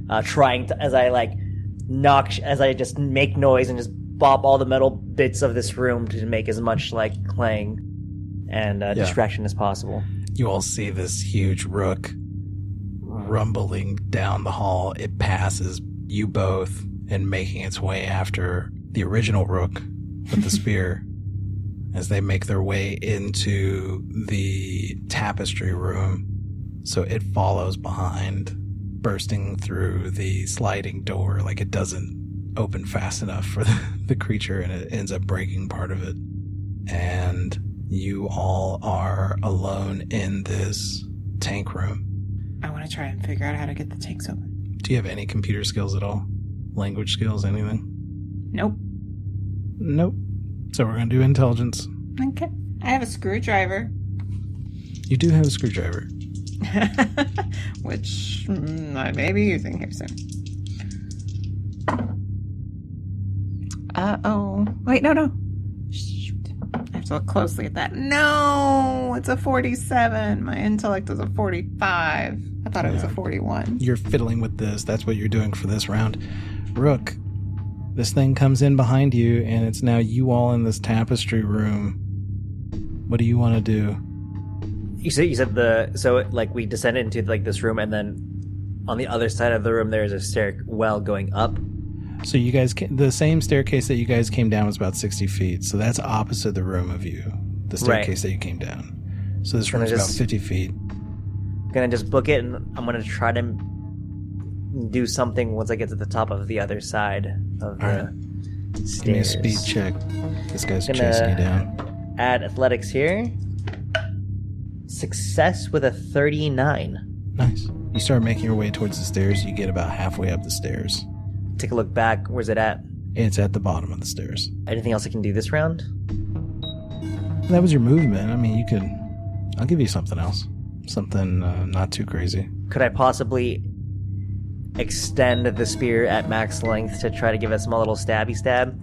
as I just make noise and just bop all the metal bits of this room to make as much like clang and distraction as possible. You all see this huge rook rumbling down the hall. It passes you both and making its way after the original rook with the spear as they make their way into the tapestry room. So it follows behind, bursting through the sliding door. Like, it doesn't open fast enough for the creature, and it ends up breaking part of it. And you all are alone in this tank room. I want to try and figure out how to get the tanks open. Do you have any computer skills at all? Language skills, anything? Nope. Nope. So we're going to do intelligence. Okay. I have a screwdriver. You do have a screwdriver. Which I may be using here soon. Uh-oh. Wait, no. Shoot. I have to look closely at that. No! It's a 47. My intellect is a 45. I thought it was a 41. You're fiddling with this. That's what you're doing for this round. Rook, this thing comes in behind you, and it's now you all in this tapestry room. What do you want to do? You said we descended into like this room, and then on the other side of the room there's a stairwell going up. So you guys, the same staircase that you guys came down was about 60 feet. So that's opposite the room of you, the staircase that you came down. So this room is about 50 feet. Gonna just book it, and I'm gonna try to do something once I get to the top of the other side of the stairs. Give me a speed check. This guy's chasing you down. Add athletics here. Success with a 39. Nice. You start making your way towards the stairs. You get about halfway up the stairs. Take a look back. Where's it at? It's at the bottom of the stairs. Anything else I can do this round? That was your movement. I mean, I'll give you something else. Something not too crazy. Could I possibly extend the spear at max length to try to give it a small little stabby stab?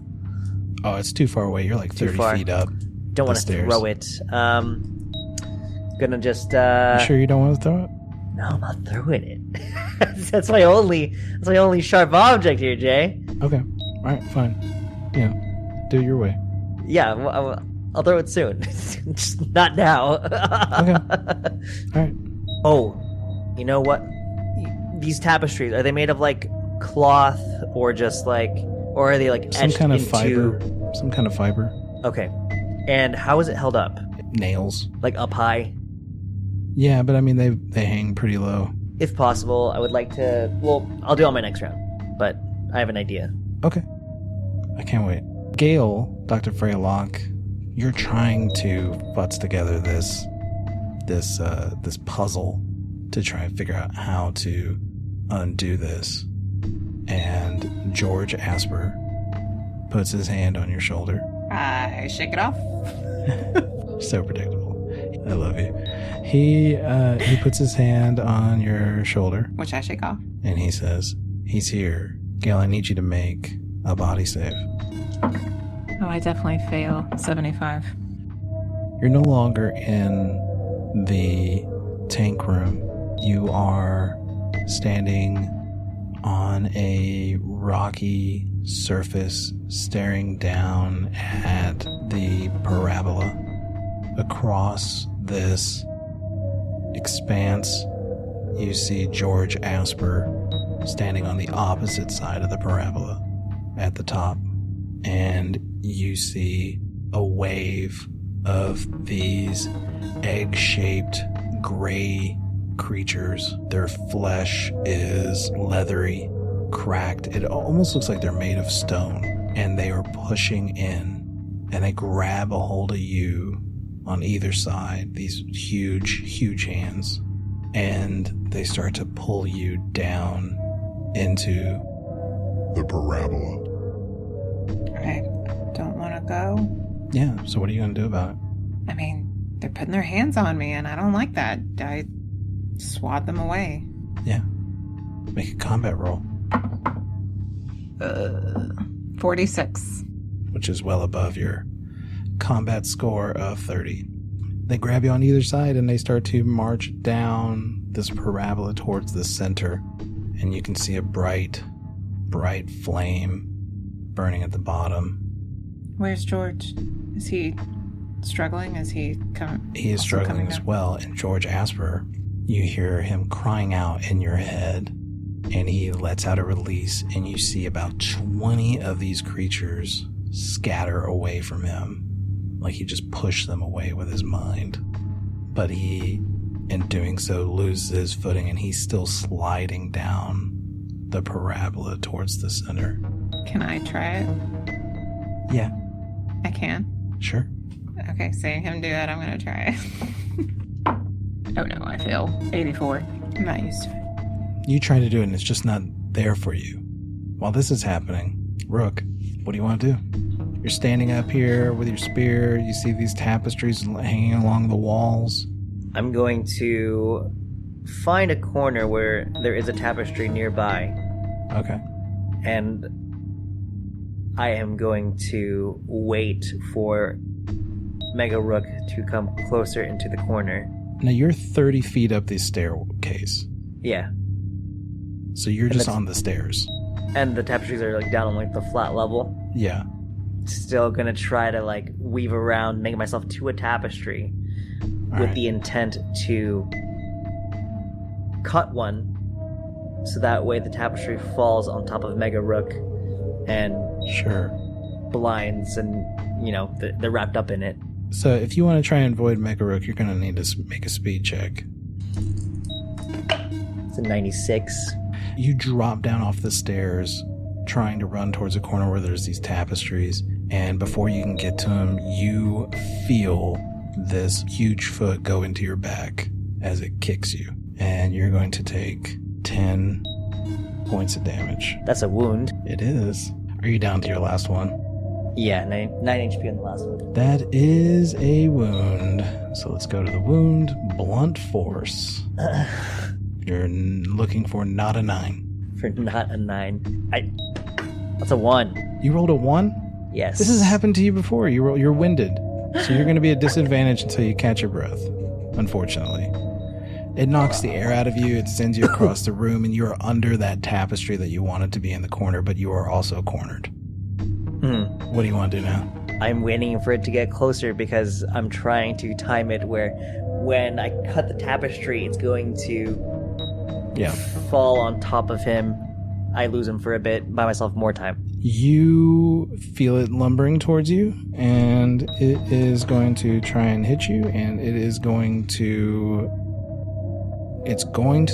Oh, it's too far away. You're like 30 feet up. Don't want to throw it. Gonna just You sure you don't want to throw it? No, I'm not throwing it. That's my only sharp object here, Jay. Okay. Alright, fine. Yeah. Do it your way. Yeah, I'll throw it soon. Just not now. Okay. Alright. Oh, you know what? These tapestries, are they made of like cloth or just like, or are they like etched some kind of into... fiber? Some kind of fiber. Okay. And how is it held up? Nails. Like up high? Yeah, but I mean they hang pretty low. If possible, I would like to. Well, I'll do it on my next round, but I have an idea. Okay. I can't wait. Gail, Dr. Freya Locke, you're trying to futz together this puzzle to try and figure out how to undo this. And George Asper puts his hand on your shoulder. I shake it off. So predictable. I love you. He puts his hand on your shoulder. Which I shake off. And he says, "He's here. Gail, I need you to make a body save." Oh, I definitely fail. 75. You're no longer in the tank room. You are standing on a rocky surface, staring down at the parabola. Across this expanse, you see George Asper standing on the opposite side of the parabola at the top. And you see a wave of these egg-shaped gray creatures. Their flesh is leathery, cracked. It almost looks like they're made of stone. And they are pushing in, and they grab a hold of you on either side, these huge hands, and they start to pull you down into the parabola. I don't want to go? Yeah, so what are you going to do about it? I mean, they're putting their hands on me, and I don't like that. I swat them away. Yeah. Make a combat roll. 46. Which is well above your combat score of 30. They grab you on either side and they start to march down this parabola towards the center. And you can see a bright flame burning at the bottom. Where's George? Is he struggling? Is he coming? He is struggling as well. And George Asper, you hear him crying out in your head. And he lets out a release, and you see about 20 of these creatures scatter away from him. Like he just pushed them away with his mind. But he, in doing so, loses his footing, and he's still sliding down the parabola towards the center. Can I try it? Yeah. I can? Sure. Okay, seeing him do that, I'm going to try it. Oh no, I fail. 84. I'm not used to it. You try to do it, and it's just not there for you. While this is happening, Rook, what do you want to do? You're standing up here with your spear. You see these tapestries hanging along the walls. I'm going to find a corner where there is a tapestry nearby. Okay. And I am going to wait for Mega Rook to come closer into the corner. Now you're 30 feet up this staircase. Yeah. So you're just on the stairs. And the tapestries are like down on like the flat level. Yeah. Still gonna try to like weave around, make myself to a tapestry with the intent to cut one so that way the tapestry falls on top of Mega Rook and Sure. blinds and, you know, they're wrapped up in it. So if you want to try and avoid Mega Rook, you're going to need to make a speed check. It's a 96. You drop down off the stairs, trying to run towards a corner where there's these tapestries, and before you can get to them, you feel this huge foot go into your back as it kicks you, and you're going to take 10 points of damage. That's a wound. It is. Are you down to your last one? Yeah, 9 HP on the last one. That is a wound. So let's go to the wound. Blunt force. You're looking for not a 9. For not a 9. That's a 1. You rolled a 1? Yes. This has happened to you before. You're winded. So you're going to be at disadvantage until you catch your breath, unfortunately. It knocks the air out of you. It sends you across the room, and you are under that tapestry that you wanted to be in the corner, but you are also cornered. What do you want to do now? I'm waiting for it to get closer because I'm trying to time it where when I cut the tapestry, it's going to fall on top of him. I lose him for a bit, buy myself more time. You feel it lumbering towards you, and it is going to try and hit you, and it's going to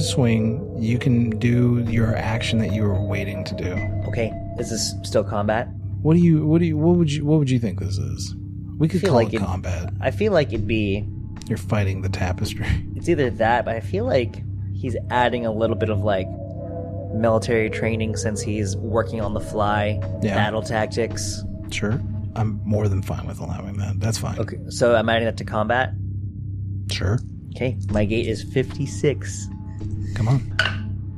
swing. You can do your action that you were waiting to do. Okay, is this still combat? What would you think this is? We could call it combat. I feel like it'd be... You're fighting the tapestry. It's either that, but I feel like he's adding a little bit of like military training since he's working on the fly, battle tactics. Sure. I'm more than fine with allowing that. That's fine. Okay, so I'm adding that to combat? Sure. Okay, my gate is 56. Come on.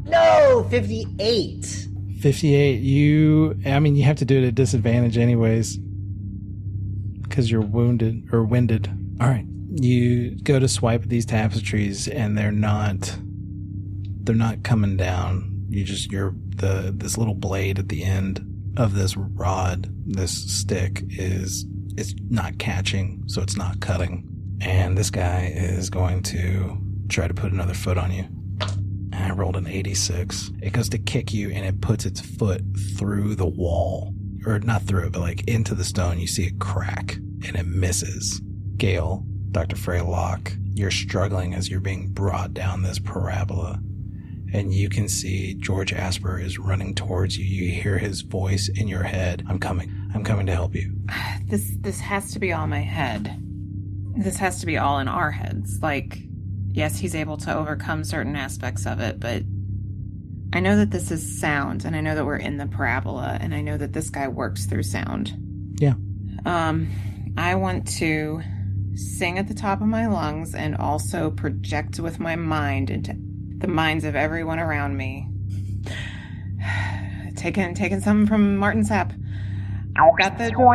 No! 58! 58. You have to do it at disadvantage anyways. Because you're wounded or winded. Alright. You go to swipe at these tapestries and they're not coming down. This little blade at the end of this rod, this stick it's not catching, so it's not cutting. And this guy is going to try to put another foot on you. And I rolled an 86. It goes to kick you, and it puts its foot through the wall. Or not through it, but like into the stone. You see it crack, and it misses. Gail, Dr. Freya Locke, you're struggling as you're being brought down this parabola. And you can see George Asper is running towards you. You hear his voice in your head. I'm coming to help you. This has to be all my head. This has to be all in our heads. Like, yes, he's able to overcome certain aspects of it, but I know that this is sound, and I know that we're in the parabola, and I know that this guy works through sound. Yeah. I want to sing at the top of my lungs and also project with my mind into the minds of everyone around me. Taking some from Martin Sapp. I got the joy.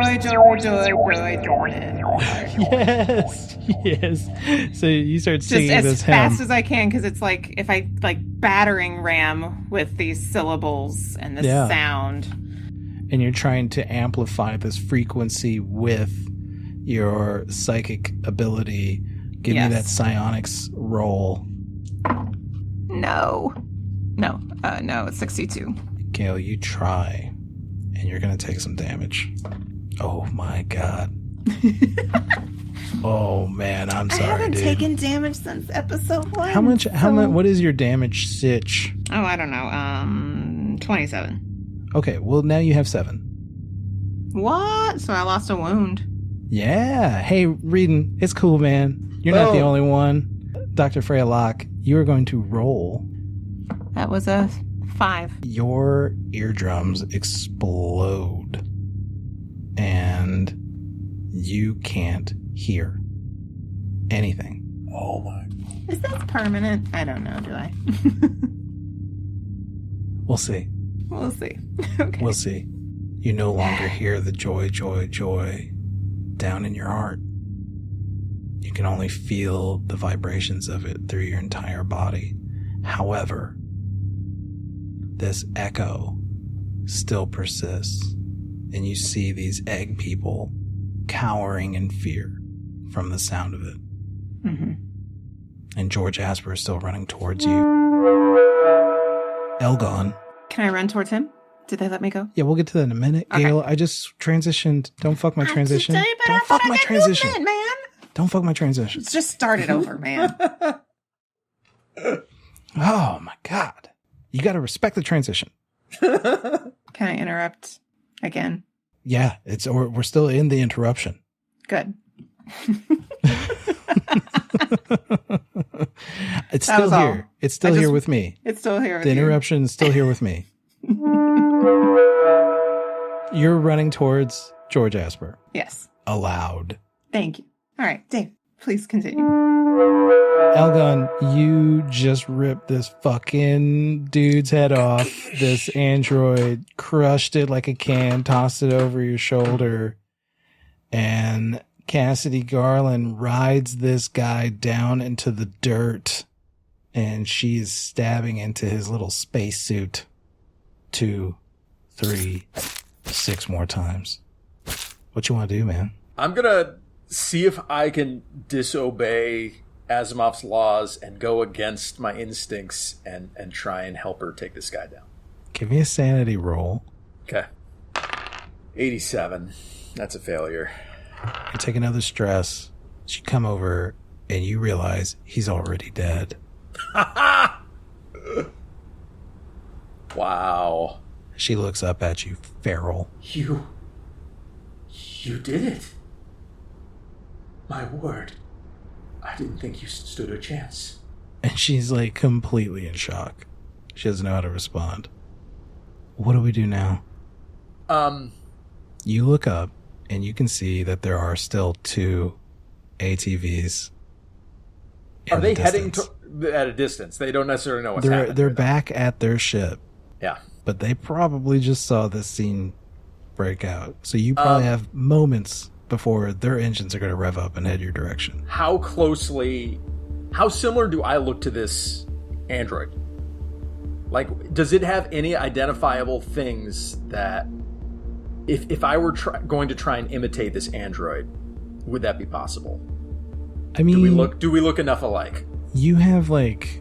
Yes. So you start singing just this as fast hymn. as I can, because it's like if I battering ram with these syllables and this sound. And you're trying to amplify this frequency with your psychic ability. Give me that psionics roll. No, it's 62. Gail, you try, and you're going to take some damage. Oh, my God. Oh, man, I'm sorry, I haven't dude. taken damage since episode 1. How much, what is your damage sitch? Oh, I don't know. 27. Okay, well, now you have 7. What? So I lost a wound. Yeah. Hey, Reedon, it's cool, man. You're not the only one. Dr. Freya Locke, you are going to roll. That was a 5. Your eardrums explode, and you can't hear anything. Oh my. Is that permanent? I don't know, do I? We'll see. We'll see. Okay. We'll see. You no longer hear the joy down in your heart. You can only feel the vibrations of it through your entire body. However, this echo still persists, and you see these egg people cowering in fear from the sound of it. Mm-hmm. And George Asper is still running towards you. Elgon. Can I run towards him? Did they let me go? Yeah, we'll get to that in a minute. Okay. Gail, I just transitioned. Don't fuck my transition. Don't fuck my transition. Movement, man. Don't fuck my transition. Let's just start it over, man. Oh my God. You got to respect the transition. Can I interrupt again? Yeah, we're still in the interruption. Good. It's still here. It's still here with me. It's still here with The you. interruption is still here with me. You're running towards George Asper. Yes. Aloud. Thank you. All right, Dave, please continue. Elgon, you just ripped this fucking dude's head off. This android crushed it like a can, tossed it over your shoulder, and Cassidy Garland rides this guy down into the dirt, and she is stabbing into his little spacesuit 2, 3, 6 more times. What you want to do, man? I'm gonna see if I can disobey Asimov's laws and go against my instincts and try and help her take this guy down. Give me a sanity roll. Okay. 87. That's a failure. You take another stress. You come over and you realize he's already dead. Wow. She looks up at you, feral. You did it. My word. I didn't think you stood a chance. And she's like completely in shock. She doesn't know how to respond. What do we do now? You look up and you can see that there are still 2 ATVs. Are they heading at a distance? They don't necessarily know what's happening. They're back at their ship. Yeah. But they probably just saw this scene break out. So you probably have moments before their engines are going to rev up and head your direction. How similar do I look to this android? Like, does it have any identifiable things that, if I were going to try and imitate this android, would that be possible? I mean, do we look enough alike? You have like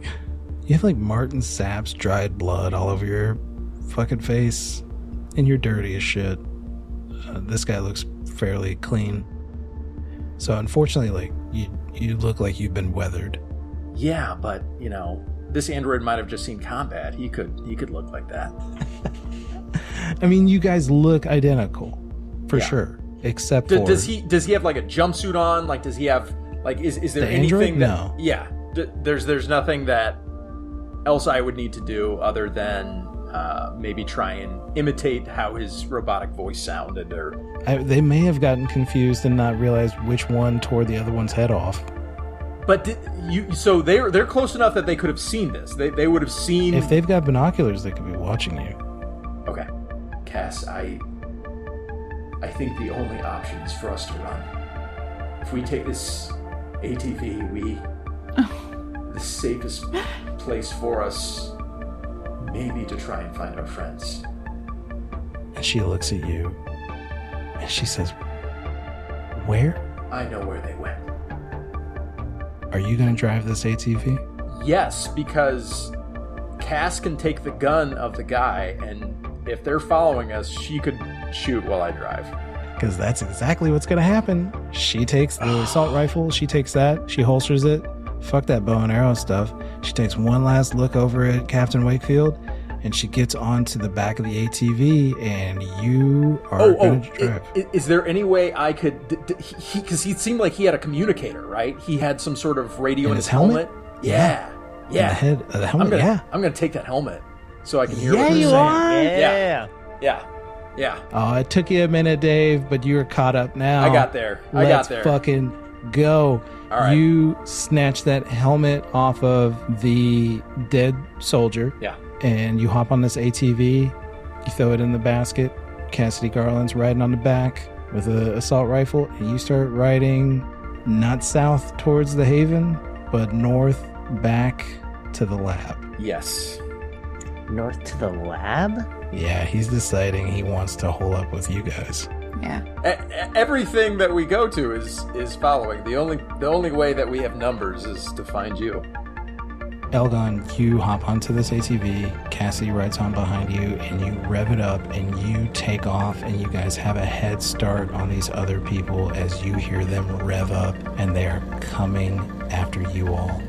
Martin Sapp's dried blood all over your fucking face, and you're dirty as shit. This guy looks fairly clean. So unfortunately, like, you look like you've been weathered. Yeah, but this android might have just seen combat. He could look like that. I mean, you guys look identical for sure, except for does he have like a jumpsuit on? Like, does he have like is there the anything android? that No. Yeah, there's nothing that else I would need to do other than maybe try and imitate how his robotic voice sounded. Or They may have gotten confused and not realized which one tore the other one's head off. But so they're close enough that they could have seen this. They would have seen. If they've got binoculars, they could be watching you. Okay. Cass, I think the only option is for us to run. If we take this ATV, the safest place for us may be to try and find our friends. And she looks at you, and she says, "Where? I know where they went. Are you going to drive this ATV?" Yes, because Cass can take the gun of the guy, and if they're following us, she could shoot while I drive. Because that's exactly what's going to happen. She takes the assault rifle, she takes that, she holsters it. Fuck that bow and arrow stuff. She takes one last look over at Captain Wakefield, and she gets onto the back of the ATV, and you are going to drive. Is there any way I could... Because he seemed like he had a communicator, right? He had some sort of radio in his helmet? Yeah. In the head of the helmet, I'm going to take that helmet so I can hear Yeah, what you they're are. saying. Yeah. Oh, it took you a minute, Dave, but you're caught up now. I got there. Let's fucking go. All right. You snatch that helmet off of the dead soldier. Yeah. And you hop on this ATV. You throw it in the basket. Cassidy Garland's riding on the back with an assault rifle. And you start riding not south towards the Haven, but north back to the lab. Yes. North to the lab? Yeah, he's deciding he wants to hole up with you guys. Yeah. Everything that we go to is following. The only way that we have numbers is to find you. Elgon, you hop onto this ATV, Cassidy rides on behind you, and you rev it up, and you take off, and you guys have a head start on these other people as you hear them rev up, and they're coming after you all.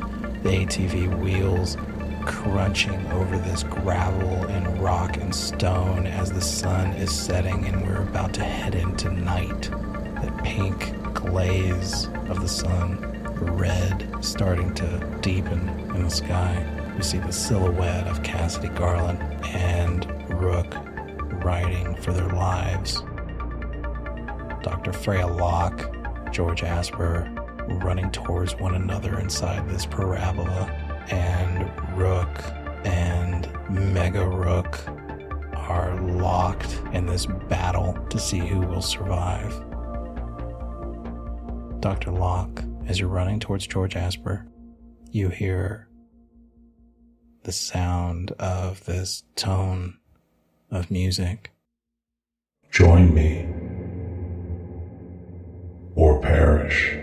The ATV wheels crunching over this gravel and rock and stone as the sun is setting, and we're about to head into night. That pink glaze of the sun, the red starting to deepen in the sky. We see the silhouette of Cassidy Garland and Rook riding for their lives. Dr. Freya Locke, George Asper running towards one another inside this parabola, and Rook and Mega Rook are locked in this battle to see who will survive. Dr. Locke, as you're running towards George Asper, you hear the sound of this tone of music. Join me or perish.